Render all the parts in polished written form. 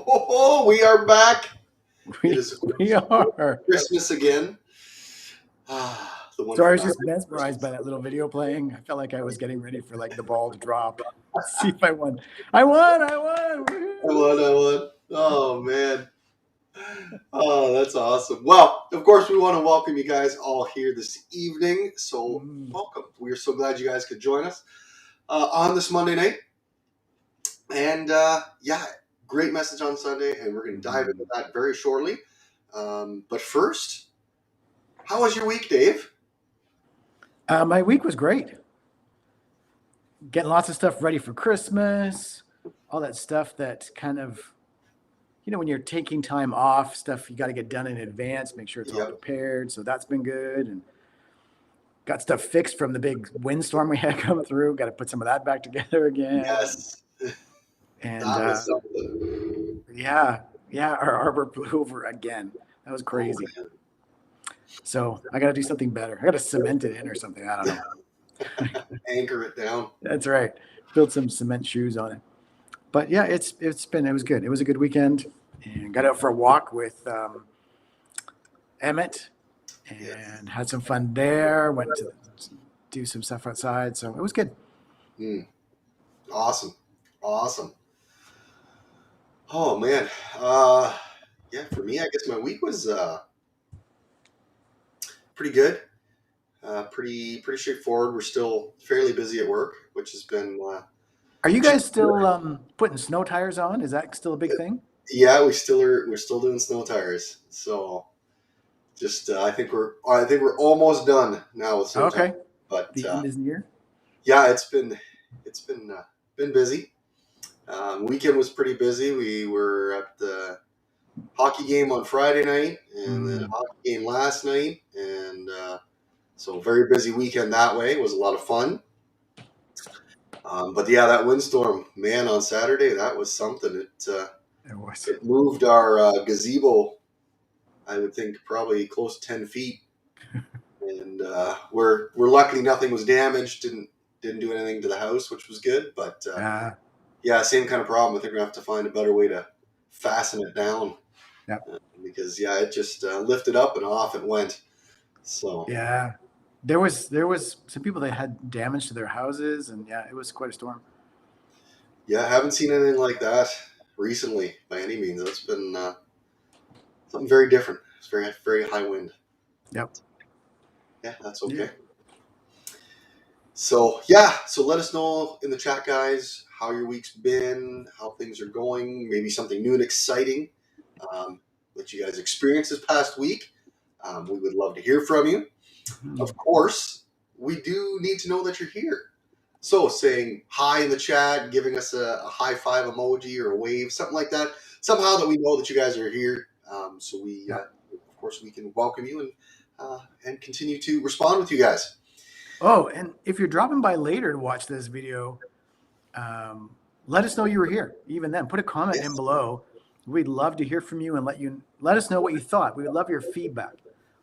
Oh, we are back. It is We are. Christmas again. The one So I for was now. just mesmerized by that little video playing. I felt like I was getting ready for like the ball to drop. See if I won. I won! I Woohoo! won. Oh, man. Oh, that's awesome. Well, of course, we want to welcome you guys all here this evening. So, welcome. We are so glad you guys could join us on this Monday night. And yeah, great message on Sunday. And we're going to dive into that very shortly. But first, how was your week, Dave? My week was great. Getting lots of stuff ready for Christmas, all that stuff that kind of, when you're taking time off, stuff you got to get done in advance, make sure it's all Yep. prepared. So that's been good. And got stuff fixed from the big windstorm we had come through. Got to put some of that back together again. Yes. And That was something. yeah, our arbor blew over again. That was crazy. Oh, So I got to do something better. I got to cement it in or something. I don't know. Anchor it down. That's right. Build some cement shoes on it. But yeah, it was good. It was a good weekend, and got out for a walk with Emmett, and had some fun there. Went to do some stuff outside, so it was good. Awesome. Oh man. Yeah, for me, I guess my week was pretty good. Pretty straightforward. We're still fairly busy at work, which has been. Are you guys still putting snow tires on? Is that still a big thing? Yeah, we're still doing snow tires. So just I think we're almost done now with snow tires. But the end is near. Yeah, it's been busy. Weekend was pretty busy. We were at the hockey game on Friday night, and then a hockey game last night, and so very busy weekend that way. It was a lot of fun. But yeah, that windstorm, man, on Saturday, that was something. It moved our gazebo, I would think, probably close to 10 feet. And we're luckily nothing was damaged. Didn't do anything to the house, which was good. But yeah, same kind of problem. I think we're gonna have to find a better way to fasten it down. Yeah. Because it just lifted up and off it went. So yeah, there was some people that had damage to their houses, and yeah, it was quite a storm. Yeah, I haven't seen anything like that recently by any means. It's been something very different. It's very high wind. Yep. Yeah, that's okay. Yeah. So let us know in the chat, guys, how your week's been, how things are going, maybe something new and exciting that you guys experienced this past week. We would love to hear from you. Of course, we do need to know that you're here. So saying hi in the chat, giving us a high five emoji or a wave, something like that, somehow that we know that you guys are here. So we, of course, we can welcome you and continue to respond with you guys. Oh, and if you're dropping by later to watch this video, let us know you were here. Even then, put a comment in below. We'd love to hear from you and let us know what you thought. We would love your feedback.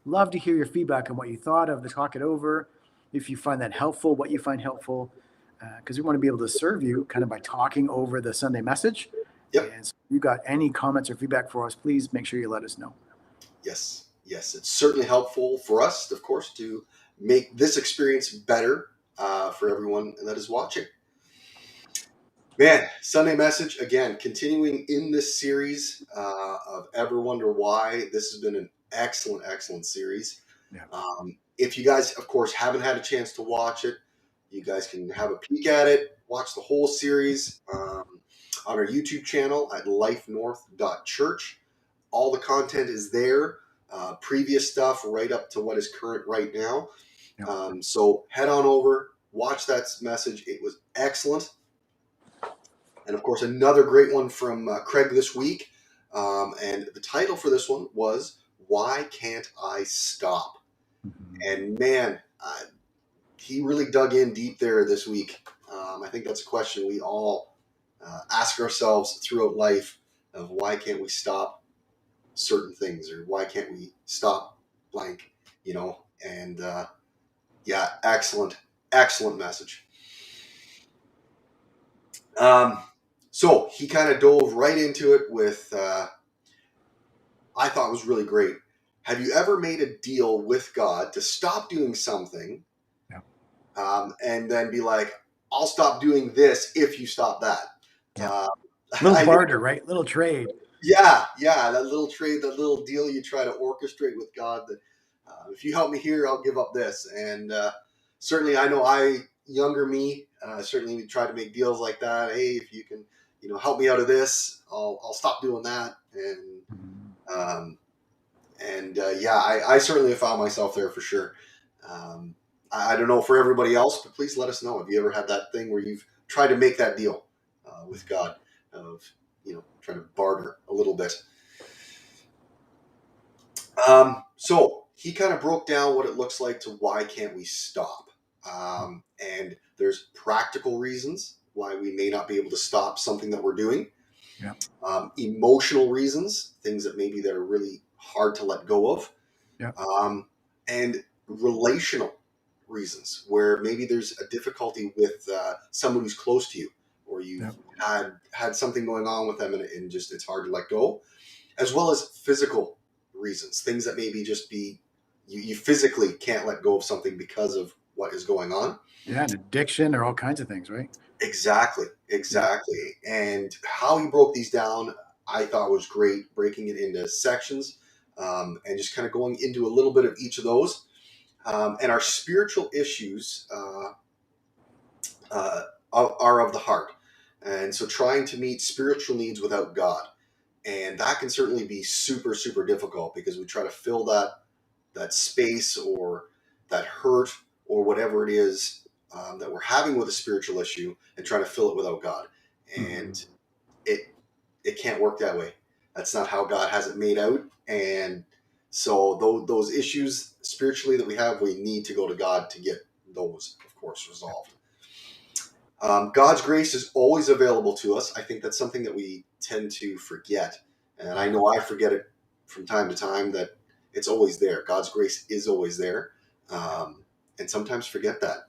Love to hear your feedback on what you thought of the Talk It Over. If you find that helpful, what you find helpful, because we want to be able to serve you kind of by talking over the Sunday message. Yep. And so if you got any comments or feedback for us, please make sure you let us know. Yes, it's certainly helpful for us, of course, to make this experience better for everyone that is watching. Man, Sunday message, again, continuing in this series of Ever Wonder Why. This has been an excellent series. Yeah. If you guys, of course, haven't had a chance to watch it, you guys can have a peek at it, watch the whole series on our YouTube channel at lifenorth.church. All the content is there. Previous stuff right up to what is current right now. Yeah. So head on over, watch that message. It was excellent. And of course, another great one from Craig this week. And the title for this one was, Why Can't I Stop? Mm-hmm. And man, he really dug in deep there this week. I think that's a question we all ask ourselves throughout life of why can't we stop certain things, or why can't we stop blank, and excellent message. So he kind of dove right into it with, I thought was really great. Have you ever made a deal with God to stop doing something, and then be like, I'll stop doing this if you stop that? Yeah. Little barter, right? Little trade. Yeah, that little trade, that little deal you try to orchestrate with God. That if you help me here, I'll give up this. And certainly, I know younger me, certainly tried to make deals like that. Hey, if you can, help me out of this, I'll stop doing that. I certainly have found myself there for sure. I don't know for everybody else, but please let us know. Have you ever had that thing where you've tried to make that deal with God of, trying to barter a little bit? So he kind of broke down what it looks like to why can't we stop. And there's practical reasons why we may not be able to stop something that we're doing. Yeah. Emotional reasons, things that are really hard to let go of. Yeah. And relational reasons where maybe there's a difficulty with someone who's close to you, or you've had something going on with them and just it's hard to let go, as well as physical reasons, things that maybe just be you physically can't let go of something because of what is going on. Yeah, an addiction or all kinds of things, right? Exactly. And how he broke these down, I thought was great, breaking it into sections, and just kind of going into a little bit of each of those. And our spiritual issues are of the heart. And so trying to meet spiritual needs without God. And that can certainly be super, super difficult because we try to fill that space or that hurt or whatever it is that we're having with a spiritual issue and trying to fill it without God. And it can't work that way. That's not how God has it made out. And so those issues spiritually that we have, we need to go to God to get those, of course, resolved. God's grace is always available to us. I think that's something that we tend to forget. And I know I forget it from time to time, that it's always there. God's grace is always there. And sometimes forget that.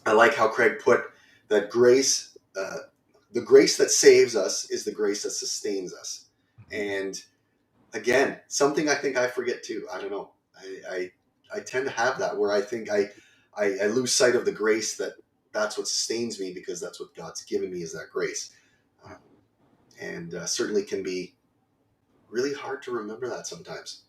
I like how Craig put that grace, the grace that saves us is the grace that sustains us. And again, something I think I forget too. I don't know. I tend to have that where I think I lose sight of the grace that's what sustains me, because that's what God's given me, is that grace. And certainly can be really hard to remember that sometimes.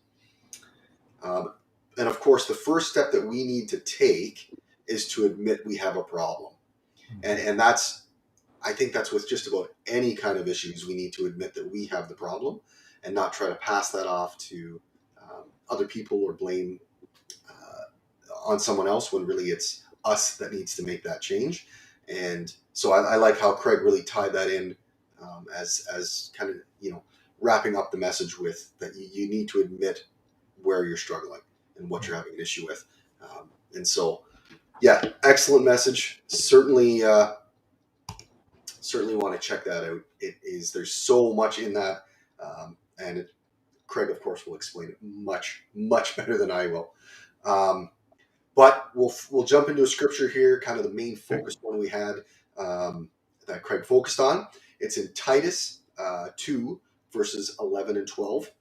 And of course, the first step that we need to take is to admit we have a problem. And I think that's with just about any kind of issues. We need to admit that we have the problem and not try to pass that off to other people or blame on someone else, when really it's us that needs to make that change. And so I like how Craig really tied that in as kind of, wrapping up the message with that you need to admit where you're struggling and what you're having an issue with. And so, yeah, excellent message. Certainly want to check that out. There's so much in that. And Craig, of course, will explain it much, much better than I will. But we'll jump into a scripture here, kind of the main focus one we had that Craig focused on. It's in Titus 2, verses 11 and 12.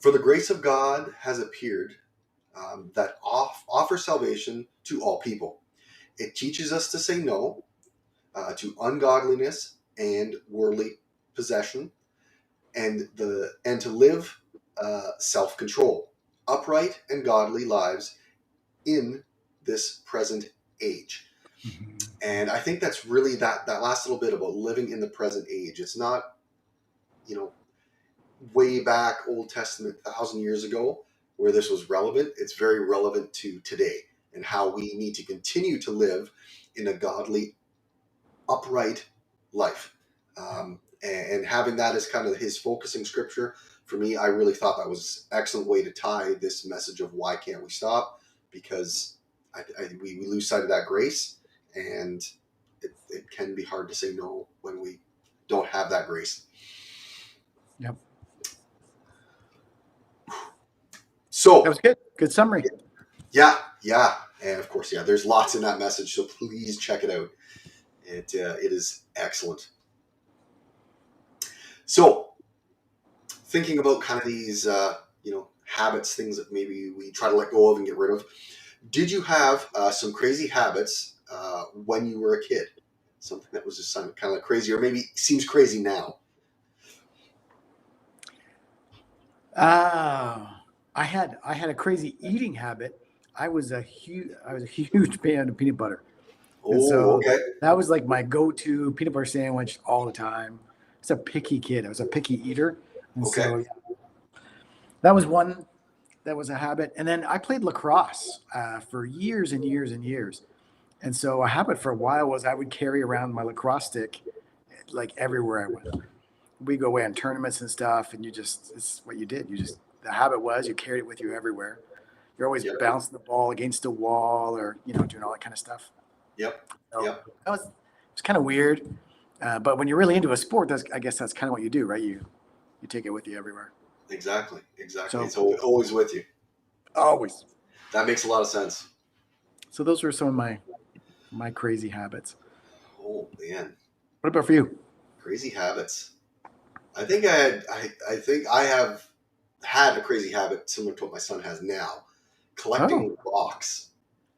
For the grace of God has appeared that offers salvation to all people. It teaches us to say no to ungodliness and worldly possession, and to live self-control, upright and godly lives in this present age. And I think that's really that last little bit about living in the present age. It's not, way back Old Testament 1,000 years ago where this was relevant. It's very relevant to today and how we need to continue to live in a godly, upright life. And having that as kind of his focusing scripture, for me, I really thought that was an excellent way to tie this message of why can't we stop, because we lose sight of that grace, and it can be hard to say no when we don't have that grace. Yep. So that was good. Good summary. Yeah. And of course, there's lots in that message, so please check it out. It is excellent. So, thinking about kind of these, habits, things that maybe we try to let go of and get rid of. Did you have some crazy habits when you were a kid? Something that was just kind of like crazy, or maybe seems crazy now. I had a crazy eating habit. I was a huge fan of peanut butter. And Oh, so okay. that was like my go-to peanut butter sandwich all the time. I was a picky kid. I was a picky eater. And Okay. so yeah, that was one that was a habit. And then I played lacrosse for years and years and years. And so a habit for a while was I would carry around my lacrosse stick like everywhere I went. We go away on tournaments and stuff, and it's what you did. The habit was you carried it with you everywhere. You're always Yep. bouncing the ball against a wall or, doing all that kind of stuff. Yep. So Yep. it's kind of weird. But when you're really into a sport, I guess that's kind of what you do, right? You take it with you everywhere. Exactly. So It's always with you. always. That makes a lot of sense. So those were some of my crazy habits. Oh man, What about for you? crazy habits. I think I have had a crazy habit similar to what my son has now, collecting rocks.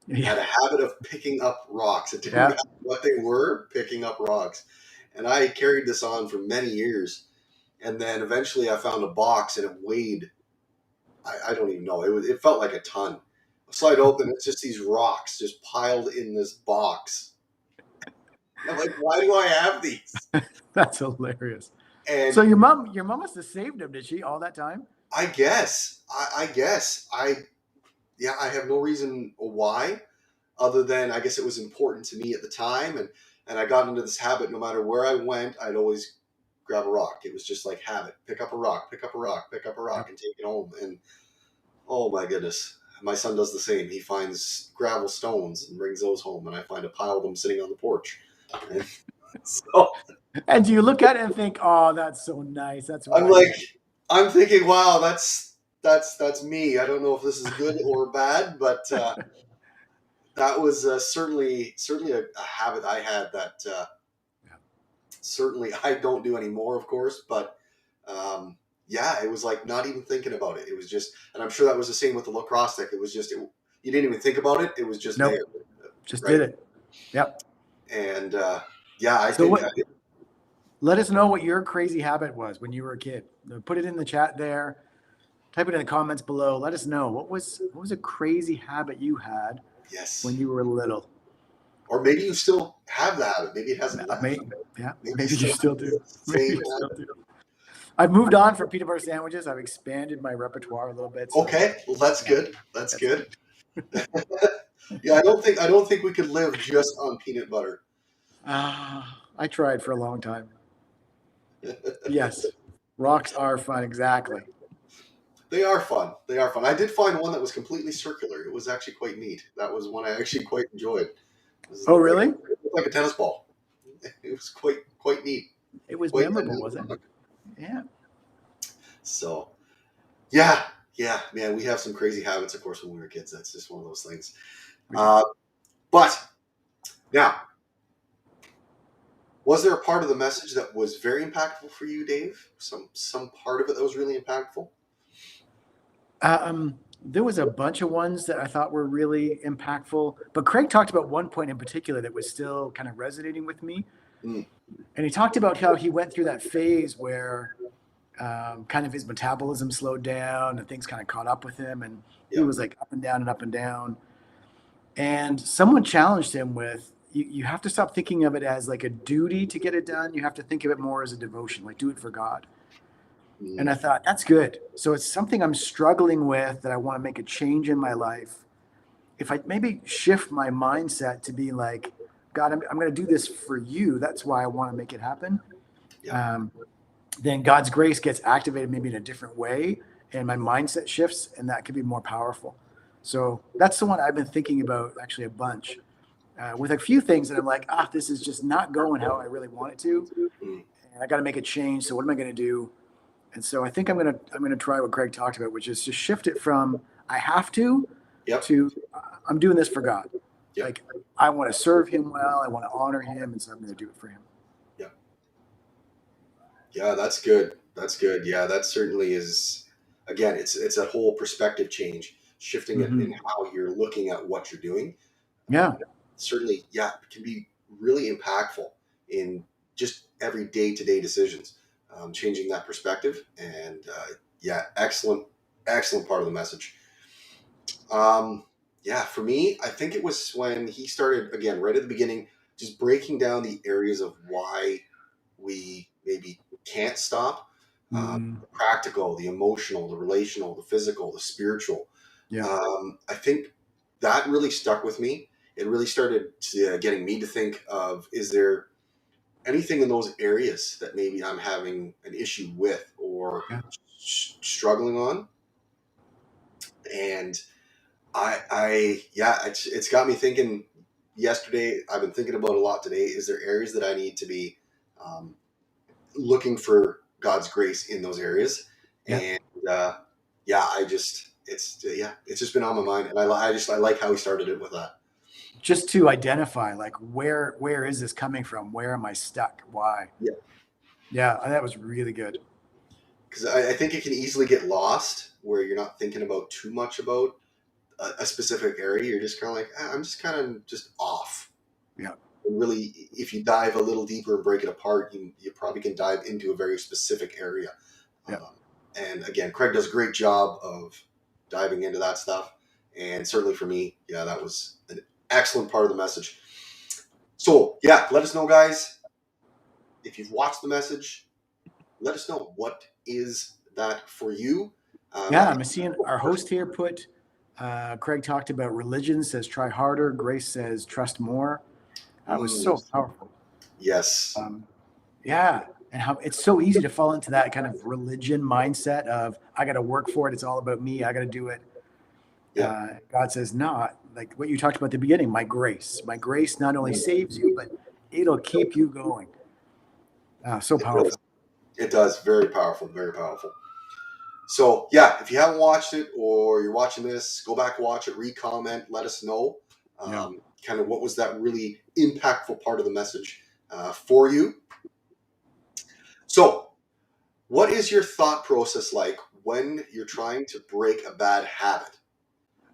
Yeah. Had a habit of picking up rocks. It didn't Yeah. matter what they were, picking up rocks. And I carried this on for many years. And then eventually I found a box and it weighed, I don't even know, it felt like a ton. Slide open, it's just these rocks just piled in this box. And I'm like, why do I have these? That's hilarious. And So your mom must have saved them, did she, all that time? I guess, I have no reason why, other than I guess it was important to me at the time. And I got into this habit. No matter where I went, I'd always grab a rock. It was just like habit. Pick up a rock, pick up a rock, pick up a rock, and take it home. And oh my goodness, my son does the same. He finds gravel stones and brings those home, and I find a pile of them sitting on the porch. And so And do you look at it and think, "Oh, that's so nice. That's what I'm I like, need." I'm thinking, wow, that's me. I don't know if this is good or bad, but that was certainly a habit I had that certainly I don't do anymore, of course. But yeah, it was like not even thinking about it. It was just, and I'm sure that was the same with the lacrosse stick. It was just, you didn't even think about it. It was just Nope. there. Just Right? did it. Yep. And yeah, I So think let us know what your crazy habit was when you were a kid. Put it in the chat there. Type it in the comments below. Let us know what was a crazy habit you had yes. when you were little. Or maybe you still have that habit. Maybe it hasn't left. Maybe you still do. Maybe Same you still do. I've moved on from peanut butter sandwiches. I've expanded my repertoire a little bit. So. Okay, well that's good. That's good. Yeah, I don't think we could live just on peanut butter. I tried for a long time. Yes, rocks are fun. Exactly. They are fun. They are fun. I did find one that was completely circular. It was actually quite neat. That was one I actually quite enjoyed. Oh, really? It looked like a tennis ball. It was quite neat. It was Quite memorable, wasn't it? Yeah. So, yeah, man, we have some crazy habits, of course, when we were kids. That's just one of those things. But now, was there a part of the message that was very impactful for you, Dave? Some part of it that was really impactful? There was a bunch of ones that I thought were really impactful, but Craig talked about one point in particular that was still kind of resonating with me. And he talked about how he went through that phase where kind of his metabolism slowed down and things kind of caught up with him. And he was like up and down and up and down. And someone challenged him with, you have to stop thinking of it as like a duty to get it done. You have to think of it more as a devotion, like do it for God. And I thought, that's good. So it's something I'm struggling with that I want to make a change in my life. If I maybe shift my mindset to be like, God, I'm going to do this for you. That's why I want to make it happen. Then God's grace gets activated maybe in a different way and my mindset shifts and that could be more powerful. So that's the one I've been thinking about actually a bunch with a few things that I'm like, this is just not going how I really want it to. And I got to make a change. So what am I going to do? And so I think I'm gonna try what Craig talked about, which is to shift it from I have to I'm doing this for God. Yeah. Like, I want to serve him well. I want to honor him. And so I'm going to do it for him. Yeah. Yeah, that's good. That's good. Yeah, that certainly is. Again, it's a whole perspective change, shifting it in how you're looking at what you're doing. Yeah. Certainly, yeah, it can be really impactful in just every day-to-day decisions, changing that perspective. And yeah, excellent, excellent part of the message. Yeah, for me, I think it was when he started, again, right at the beginning, just breaking down the areas of why we maybe can't stop. The practical, the emotional, the relational, the physical, the spiritual. Yeah. I think that really stuck with me. It really started getting me to think of, is there anything in those areas that maybe I'm having an issue with or Yeah. struggling on? And yeah, it's got me thinking. Yesterday, I've been thinking about a lot today. Is there areas that I need to be um, looking for God's grace in those areas? Yeah. And yeah, it's just been on my mind, and I like how he started it with that. Just to identify, like, where is this coming from? Where am I stuck? Why? Yeah. Yeah, that was really good. Because I think it can easily get lost where you're not thinking about too much about a specific area. You're just kind of like, I'm just kind of just off. Yeah. And really, if you dive a little deeper and break it apart, you probably can dive into a very specific area. Yeah. And again, Craig does a great job of diving into that stuff. And certainly for me, yeah, that was an excellent part of the message. So yeah, let us know, guys, if you've watched the message. Let us know, what is that for you? Yeah, I'm seeing our host here put, Craig talked about religion, says try harder. Grace says trust more. That was so powerful. Yes. Yeah. And how it's so easy to fall into that kind of religion mindset of, I got to work for it. It's all about me. I got to do it. Yeah. God says, no, like what you talked about at the beginning, my grace not only saves you, but it'll keep you going. So powerful. It does. Very powerful. Very powerful. So yeah, if you haven't watched it or you're watching this, go back, watch it, re-comment, let us know kind of what was that really impactful part of the message for you. So what is your thought process like when you're trying to break a bad habit?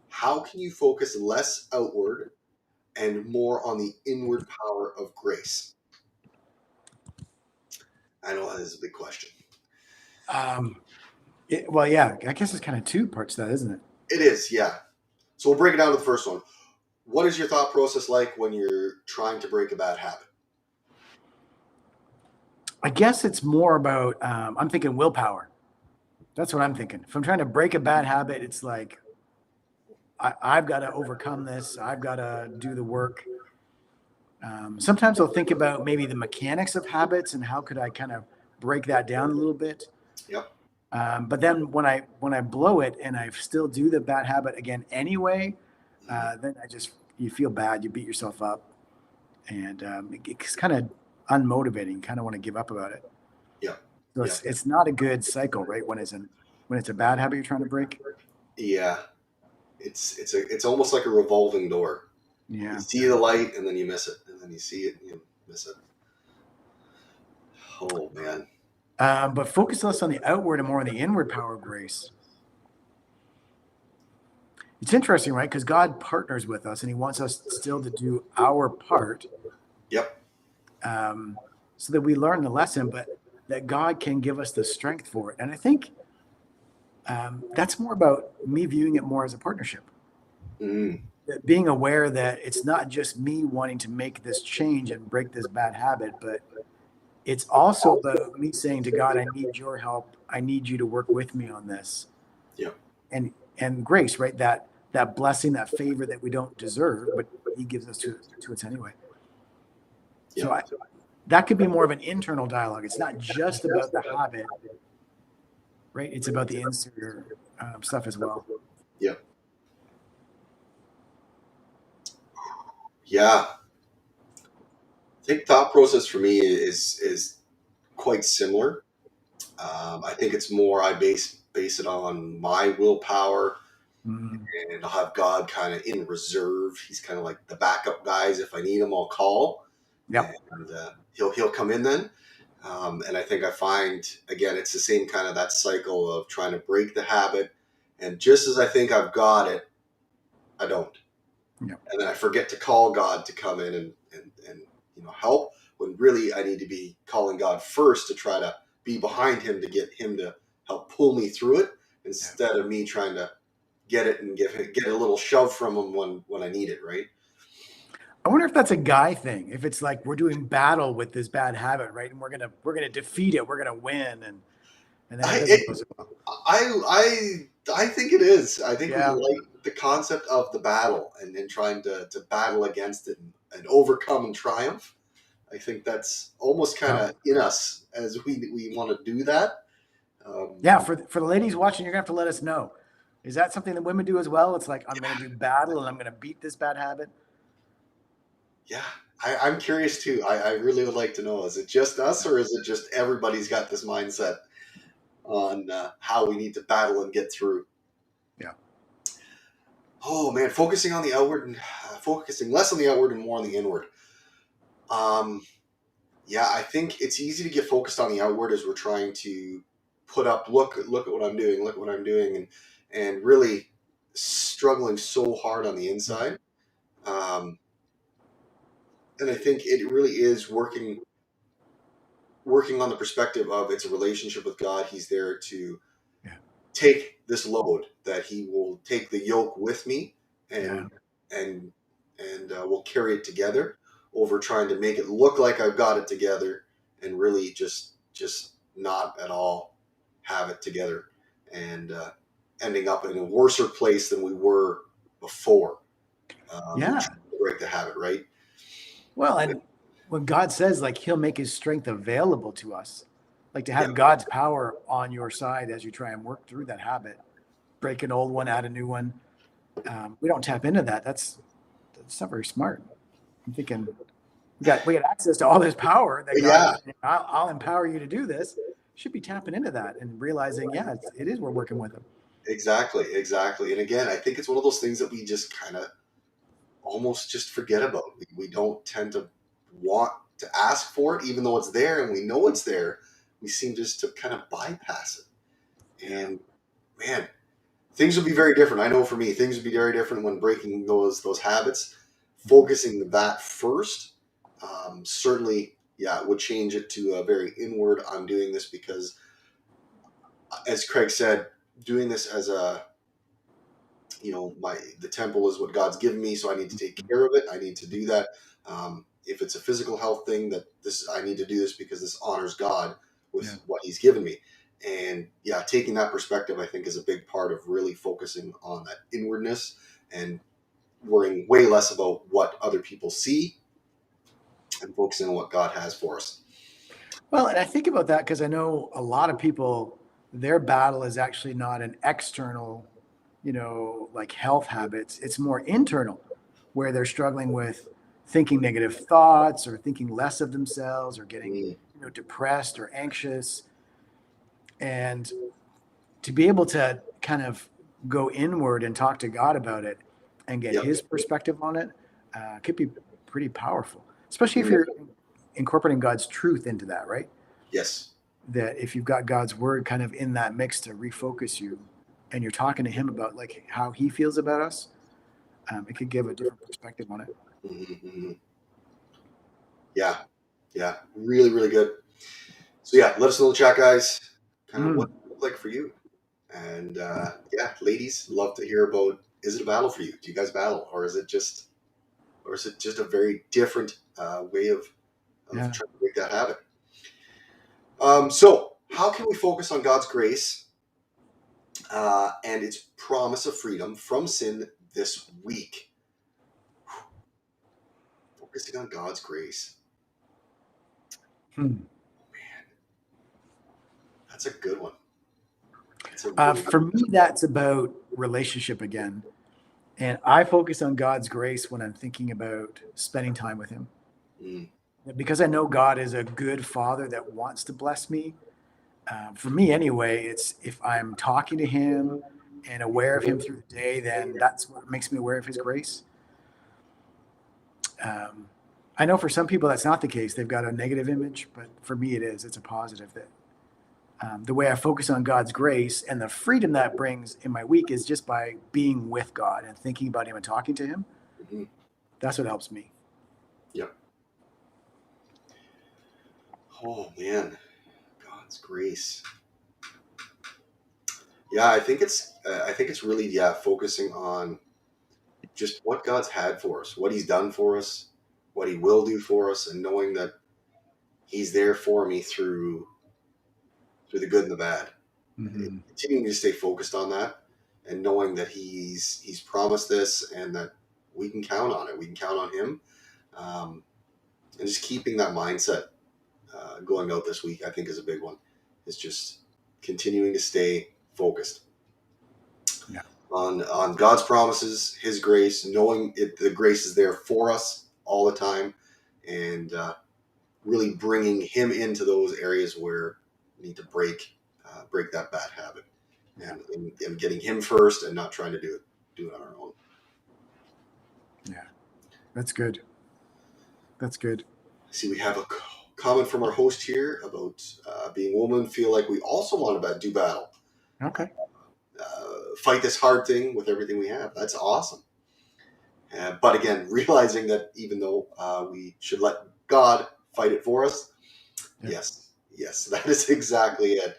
How can you focus less outward and more on the inward power of grace? I know that is a big question. Well, yeah, I guess it's kind of two parts to that, isn't it? It is, yeah. So we'll break it down to the first one. What is your thought process like when you're trying to break a bad habit? I guess it's more about, I'm thinking willpower. That's what I'm thinking. If I'm trying to break a bad habit, it's like, I've got to overcome this. I've got to do the work. Sometimes I'll think about maybe the mechanics of habits and how could I kind of break that down a little bit. Yep. But then when I blow it and I still do the bad habit again anyway, then you feel bad. You beat yourself up, and it's kind of unmotivating. Kind of want to give up about it. Yeah. So it's not a good cycle, right? When it's a bad habit you're trying to break. Yeah. It's almost like a revolving door. Yeah. You see the light and then you miss it, and then you see it and you miss it. Oh man. But focus less on the outward and more on the inward power of grace. It's interesting, right? Because God partners with us and he wants us still to do our part. Yep. So that we learn the lesson, but that God can give us the strength for it. And I think that's more about me viewing it more as a partnership. Being aware that it's not just me wanting to make this change and break this bad habit, but it's also about me saying to God, I need your help. I need you to work with me on this. Yeah. And grace, right? That blessing, that favor that we don't deserve, but he gives us to us anyway. Yeah. So that could be more of an internal dialogue. It's not just about the habit, right? It's about the interior stuff as well. Yeah. Yeah. I think thought process for me is quite similar. I think it's more I base it on my willpower Mm. and I'll have God kind of in reserve. He's kind of like the backup guys. If I need him, I'll call, Yep. and he'll come in then. And I think I find again, it's the same kind of that cycle of trying to break the habit, and just as I think I've got it, I don't, Yep. and then I forget to call God to come in and help, when really I need to be calling God first to try to be behind him to get him to help pull me through it, instead of me trying to get it and get a little shove from him when I need it, right? I wonder if that's a guy thing. If it's like we're doing battle with this bad habit, right? And we're gonna defeat it. We're gonna win, and then it I doesn't go it, so well. I think it is. I think we Yeah. like the concept of the battle and trying to battle against it and overcome and triumph. I think that's almost kind Yeah. of in us as we want to do that. Yeah. For the ladies watching, you're gonna have to let us know. Is that something that women do as well? It's like I'm gonna do battle and I'm gonna beat this bad habit. Yeah, I'm curious too. I really would like to know: is it just us, or is it just everybody's got this mindset on how we need to battle and get through? Yeah. Oh man, focusing on the outward and focusing less on the outward and more on the inward. Um, yeah, I think it's easy to get focused on the outward as we're trying to put up, look at what I'm doing, look at what I'm doing, and really struggling so hard on the inside. Um, and I think it really is working on the perspective of it's a relationship with God. He's there to Yeah. take this load, that he will take the yoke with me, Yeah. and we'll carry it together, over trying to make it look like I've got it together and really just not at all have it together, and ending up in a worse place than we were before. Yeah. Trying to break the habit, right? Well, and when God says like He'll make His strength available to us, like to Yeah, have God's power on your side as you try and work through that habit, break an old one, add a new one. We don't tap into that. That's not very smart. I'm thinking we got access to all this power that God yeah, is. I'll empower you to do this. Should be tapping into that and realizing, yeah, it is. We're working with Him. exactly. And again, I think it's one of those things that we just kind of almost just forget about. We don't tend to want to ask for it, even though it's there and we know it's there. We seem just to kind of bypass it. Yeah. And man, things would be very different. I know for me, things would be very different when breaking those habits. Focusing that first, certainly, yeah, it would change it to a very inward. I'm doing this because, as Craig said, doing this as a the temple is what God's given me, so I need to take care of it. I need to do that. If it's a physical health thing, that this I need to do this because this honors God with Yeah. what He's given me. And yeah, taking that perspective, I think, is a big part of really focusing on that inwardness and worrying way less about what other people see and focusing on what God has for us. Well, and I think about that because I know a lot of people, their battle is actually not an external, like health habits. It's more internal, where they're struggling with thinking negative thoughts or thinking less of themselves or getting, Mm, depressed or anxious. And to be able to kind of go inward and talk to God about it and get yep. His perspective on it could be pretty powerful, especially if Mm, you're incorporating God's truth into that, right? yes. That if you've got God's word kind of in that mix to refocus you and you're talking to Him about like how He feels about us, it could give a different perspective on it. Mm-hmm. Yeah. Yeah. Really, really good. So yeah, let us know in the chat, guys, kind of what Mm. it looked like for you. And yeah, ladies, love to hear about. Is it a battle for you? Do you guys battle, or is it just a very different way of Yeah. trying to break that habit? So how can we focus on God's grace and its promise of freedom from sin this week? Focusing on God's grace. Hmm. That's a good one. It's a really For me, that's about relationship again. And I focus on God's grace when I'm thinking about spending time with Him. mm, Because I know God is a good father that wants to bless me. For me, anyway, it's if I'm talking to Him and aware of Him through the day, then that's what makes me aware of His grace. I know for some people that's not the case. They've got a negative image, but for me it is. It's a positive. That the way I focus on God's grace and the freedom that brings in my week is just by being with God and thinking about Him and talking to Him. Mm-hmm. That's what helps me. Yep. Oh man, God's grace. Yeah, I think it's really focusing on just what God's had for us, what He's done for us, what He will do for us, and knowing that He's there for me through the good and the bad. Mm-hmm. Continuing to stay focused on that, and knowing that He's promised this, and that we can count on it. We can count on Him, and just keeping that mindset going out this week, I think, is a big one. It's just continuing to stay focused. Yeah. On God's promises, His grace, knowing the grace is there for us all the time, and really bringing Him into those areas where we need to break that bad habit, and getting Him first, and not trying to do it on our own. Yeah, that's good. That's good. See, we have a comment from our host here about being women feel like we also want to do battle. Okay. Fight this hard thing with everything we have. That's awesome. But again, realizing that even though we should let God fight it for us, yes, that is exactly it.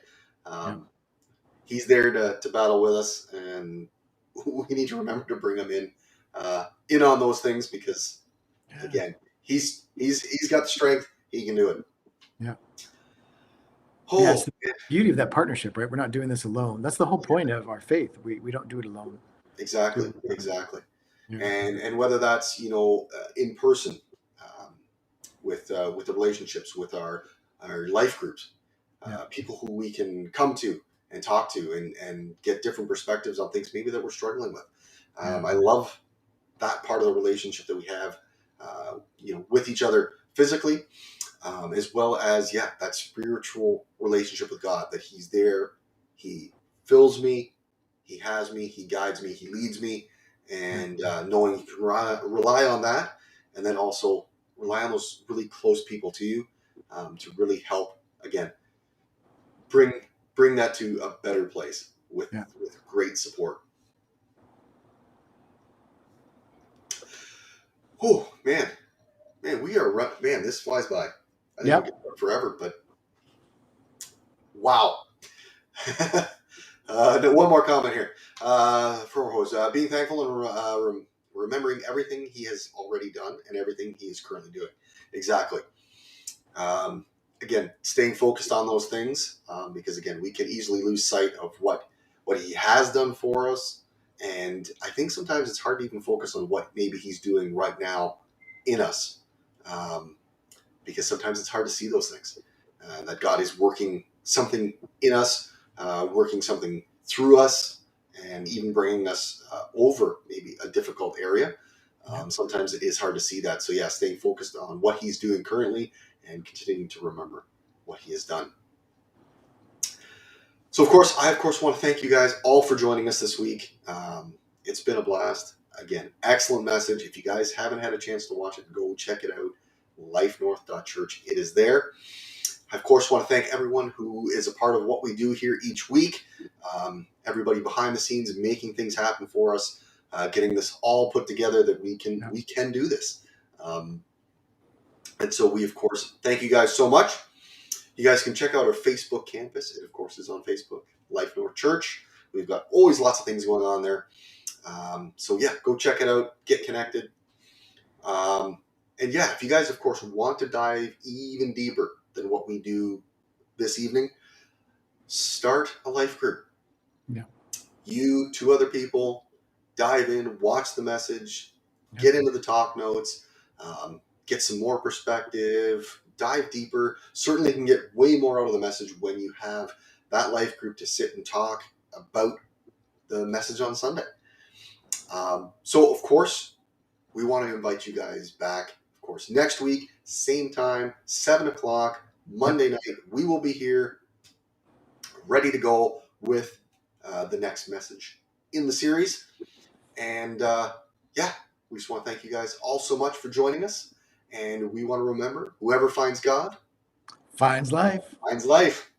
He's there to battle with us, and we need to remember to bring Him in on those things, because again, he's got the strength. He can do it. Yeah. Oh, yeah, it's the beauty of that partnership, right? We're not doing this alone. That's the whole point of our faith. We don't do it alone. Exactly. Yeah. And whether that's in person, with the relationships with our life groups, people who we can come to and talk to and get different perspectives on things maybe that we're struggling with. I love that part of the relationship that we have, with each other physically, as well as that spiritual relationship with God, that He's there, He fills me, He has me, He guides me, He leads me, and knowing you can rely on that, and then also rely on those really close people to you, to really help, again, bring that to a better place with great support. Oh man, we are this flies by. I think we'll get forever, but wow. One more comment here from host. Being thankful and remembering everything He has already done and everything He is currently doing. Exactly. Again, staying focused on those things, because again, we can easily lose sight of what He has done for us, and I think sometimes it's hard to even focus on what maybe He's doing right now in us, because sometimes it's hard to see those things, that God is working something in us, working something through us, and even bringing us over maybe a difficult area. Sometimes it is hard to see that. So staying focused on what He's doing currently and continuing to remember what He has done. So I want to thank you guys all for joining us this week. It's been a blast. Again, excellent message. If you guys haven't had a chance to watch it, go check it out. lifenorth.church. It is there. I, of course, want to thank everyone who is a part of what we do here each week. Everybody behind the scenes making things happen for us, getting this all put together that we can do this. And so we, of course, thank you guys so much. You guys can check out our Facebook campus. It, of course, is on Facebook, Life North Church. We've got always lots of things going on there. So go check it out. Get connected. And if you guys, of course, want to dive even deeper than what we do this evening, start a life group. Yeah. You, 2 other people, dive in, watch the message, get into the talk notes, get some more perspective, dive deeper. Certainly can get way more out of the message when you have that life group to sit and talk about the message on Sunday. So, of course, we want to invite you guys back. Of course, next week, same time, 7 o'clock, Monday night. We will be here ready to go with the next message in the series. And yeah, we just want to thank you guys all so much for joining us. And we want to remember, whoever finds God Finds life. finds life.